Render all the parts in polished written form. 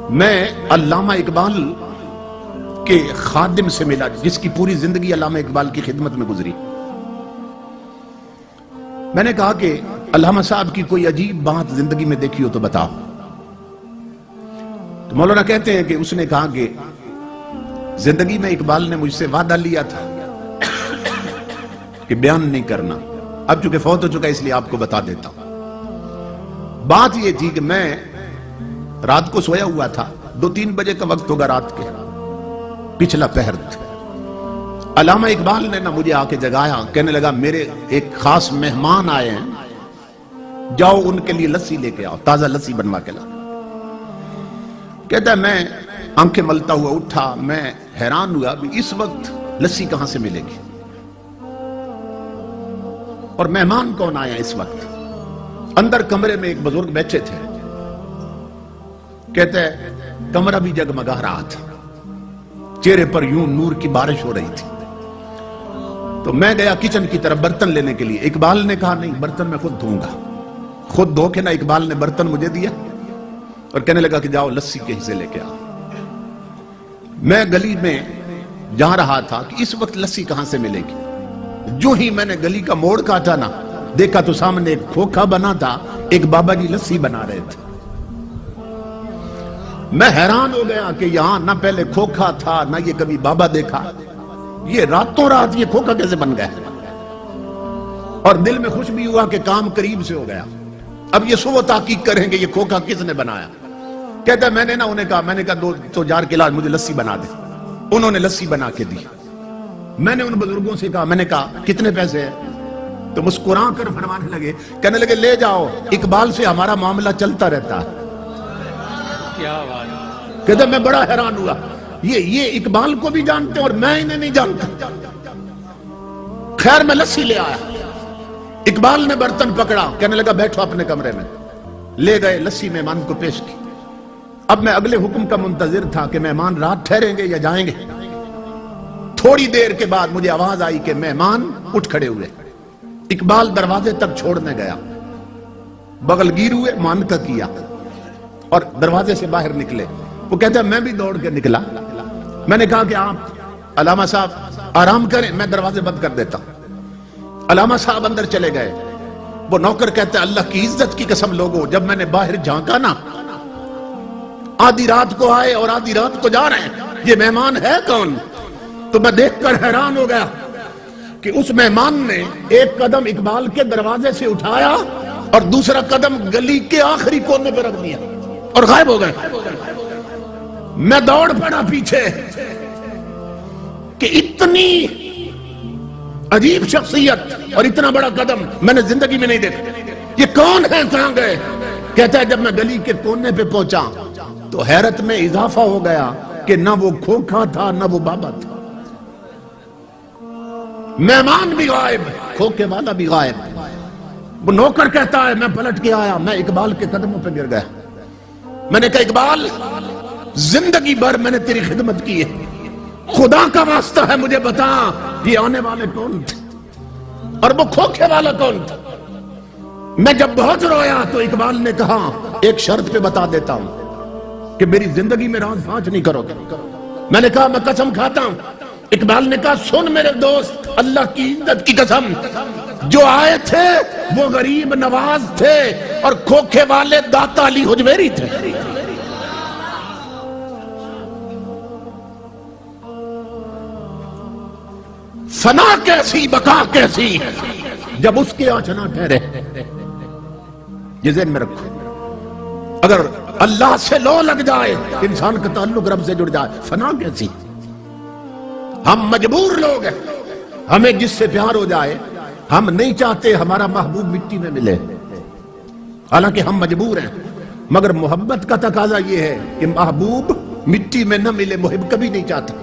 میں علامہ اقبال کے خادم سے ملا جس کی پوری زندگی علامہ اقبال کی خدمت میں گزری۔ میں نے کہا کہ علامہ صاحب کی کوئی عجیب بات زندگی میں دیکھی ہو تو بتاؤ۔ تو مولانا کہتے ہیں کہ اس نے کہا کہ زندگی میں اقبال نے مجھ سے وعدہ لیا تھا کہ بیان نہیں کرنا، اب چونکہ فوت ہو چکا اس لیے آپ کو بتا دیتا ہوں۔ بات یہ تھی کہ میں رات کو سویا ہوا تھا، 2-3 بجے کا وقت ہوگا رات کے، پچھلا پہر تھا۔ علامہ اقبال نے مجھے آ کے جگایا، کہنے لگا میرے ایک خاص مہمان آئے ہیں، جاؤ ان کے لیے لسی لے کے آؤ، تازہ لسی بنوا کے لا۔ کہتا ہے میں آنکھیں ملتا ہوا اٹھا، میں حیران ہوا کہ اس وقت لسی کہاں سے ملے گی اور مہمان کون آیا اس وقت۔ اندر کمرے میں ایک بزرگ بیٹھے تھے، کہتا ہے کمرہ بھی جگمگا رہا تھا، چہرے پر یوں نور کی بارش ہو رہی تھی۔ تو میں گیا کچن کی طرف برتن لینے کے لیے، اقبال نے کہا نہیں برتن میں خود دھوں گا، خود دھو کے نا اقبال نے برتن مجھے دیا اور کہنے لگا کہ جاؤ لسی کے حصے لے کے آؤ۔ میں گلی میں جا رہا تھا کہ اس وقت لسی کہاں سے ملے گی۔ جو ہی میں نے گلی کا موڑ کاٹا نا، دیکھا تو سامنے ایک کھوکھا بنا تھا، ایک بابا جی لسی بنا رہے تھے۔ میں حیران ہو گیا کہ یہاں نہ پہلے کھوکھا تھا نہ یہ کبھی بابا دیکھا، یہ راتوں رات یہ کھوکھا کیسے بن گیا۔ اور دل میں خوش بھی ہوا کہ کام قریب سے ہو گیا۔ اب یہ سو تحقیق کریں گے یہ کھوکھا کس نے بنایا۔ کہتا ہے میں نے نا انہیں کہا، میں نے کہا 2 جار کے علاج مجھے لسی بنا دے۔ انہوں نے لسی بنا کے دی۔ میں نے ان بزرگوں سے کہا، میں نے کہا کتنے پیسے ہیں؟ تو مسکرا کر فرمانے لگے، کہنے لگے لے جاؤ، اقبال سے ہمارا معاملہ چلتا رہتا ہے۔ کیا بات۔ کہتا میں بڑا حیران ہوا، یہ اقبال کو بھی جانتے اور میں انہیں نہیں جانتا۔ خیر میں لسی لے آیا، اقبال نے برتن پکڑا، کہنے لگا بیٹھو اپنے کمرے میں۔ لے گئے، لسی مہمان کو پیش کی۔ اب میں اگلے حکم کا منتظر تھا کہ مہمان رات ٹھہریں گے یا جائیں گے۔ تھوڑی دیر کے بعد مجھے آواز آئی کہ مہمان اٹھ کھڑے ہوئے۔ اقبال دروازے تک چھوڑنے گیا، بغل گیر ہوئے، مان کا کیا اور دروازے سے باہر نکلے۔ وہ کہتا ہے میں بھی دوڑ کے نکلا۔ میں نے کہا کہ آپ علامہ صاحب آرام کریں، میں دروازے بند کر دیتا ہوں۔ علامہ صاحب اندر چلے گئے۔ وہ نوکر کہتا ہے اللہ کی عزت کی قسم لوگوں، جب میں نے باہر جھانکا نا، آدھی رات کو آئے اور آدھی رات کو جا رہے ہیں، یہ مہمان ہے کون؟ تو میں دیکھ کر حیران ہو گیا کہ اس مہمان نے ایک قدم اقبال کے دروازے سے اٹھایا اور دوسرا قدم گلی کے آخری کونے پہ رکھ دیا اور غائب ہو گئے۔ میں دوڑ پڑا پیچھے کہ اتنی عجیب شخصیت اور اتنا بڑا قدم میں نے زندگی میں نہیں دیکھا۔ یہ کون ہے، کہاں گئے؟ کہتا ہے جب میں گلی کے کونے پہ پہنچا تو حیرت میں اضافہ ہو گیا کہ نہ وہ کھوکھا تھا نہ وہ بابا تھا، مہمان بھی غائب، کھوکھے والا بھی غائب۔ وہ نوکر کہتا ہے میں پلٹ کے آیا، میں اقبال کے قدموں پہ گر گیا۔ میں نے کہا اقبال زندگی بھر میں نے تیری خدمت کی ہے، خدا کا واسطہ ہے مجھے بتا یہ آنے والے کون تھے اور وہ کھوکھے والا کون تھا۔ میں جب بہت رویا تو اقبال نے کہا ایک شرط پہ بتا دیتا ہوں کہ میری زندگی میں راز فاش نہیں کرو گے۔ میں نے کہا میں قسم کھاتا ہوں۔ اقبال نے کہا سن میرے دوست، اللہ کی عزت کی قسم، جو آئے تھے وہ غریب نواز تھے اور کھوکھے والے داتا علی حجویری تھے۔ فنا کیسی بقا کیسی جب اس کے آنچ نہ ٹھہرے۔ یہ ذہن میں رکھو، اگر اللہ سے لو لگ جائے انسان کا تعلق رب سے جڑ جائے، فنا کیسی۔ ہم مجبور لوگ ہیں، ہمیں جس سے پیار ہو جائے ہم نہیں چاہتے ہمارا محبوب مٹی میں ملے، حالانکہ ہم مجبور ہیں، مگر محبت کا تقاضا یہ ہے کہ محبوب مٹی میں نہ ملے، محب کبھی نہیں چاہتا۔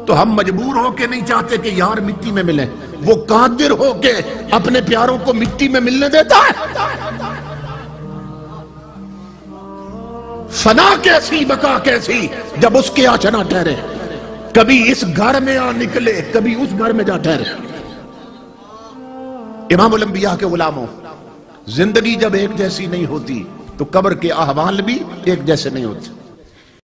تو ہم مجبور ہو کے نہیں چاہتے کہ یار مٹی میں ملے، وہ قادر ہو کے اپنے پیاروں کو مٹی میں ملنے دیتا ہے۔ فنا کیسی بقا کیسی جب اس کے آنچ نہ ٹھہرے، کبھی اس گھر میں آ نکلے کبھی اس گھر میں جا ٹھہرے۔ امام الانبیاء کے غلاموں، زندگی جب ایک جیسی نہیں ہوتی تو قبر کے احوال بھی ایک جیسے نہیں ہوتے۔